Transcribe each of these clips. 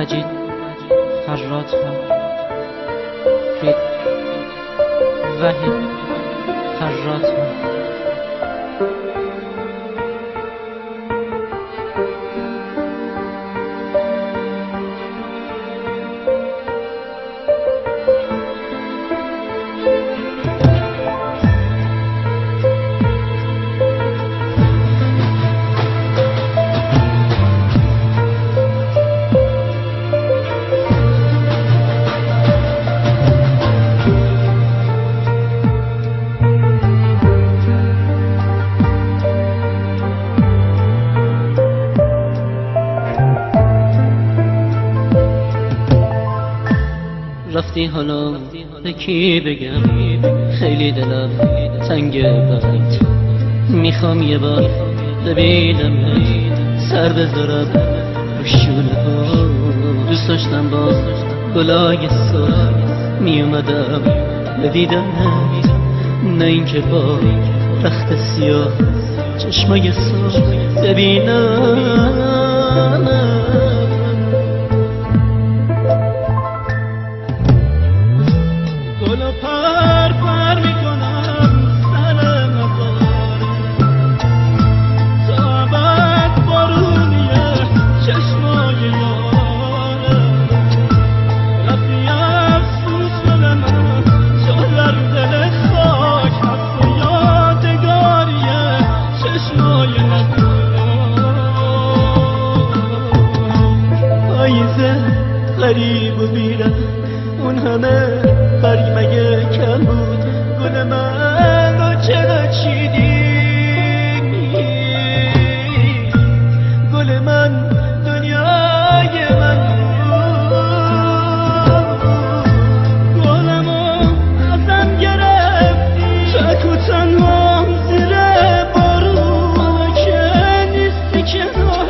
مجید خراط ها، رید وحید خراط ها. رفتی حالا به کی بگم، خیلی دلم تنگ برات، میخوام یه بار ببینم سر بذارم رو شونه ها. دوست داشتم با گلای سرخ میومدم بدیدمت، نه اینکه با رخت سیاه چشمای سرخ ببینم. غریب و بیرم اون همه برگ مگه کم بود، گل من رو چرا چیدی؟ گل من دنیای من بود، گلمو ازم گرفتی تک و تنها زیر بارون که نیستی کنارم.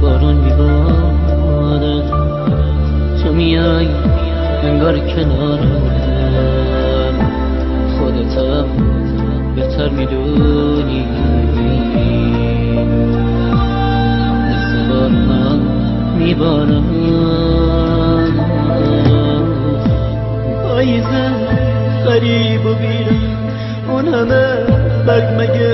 بارون میبارد تو میای انگار کنارم، خودتم بهتر میدونی مثل بارون میبارم. پاییزه غریب و بیرم اون همه برگ مگه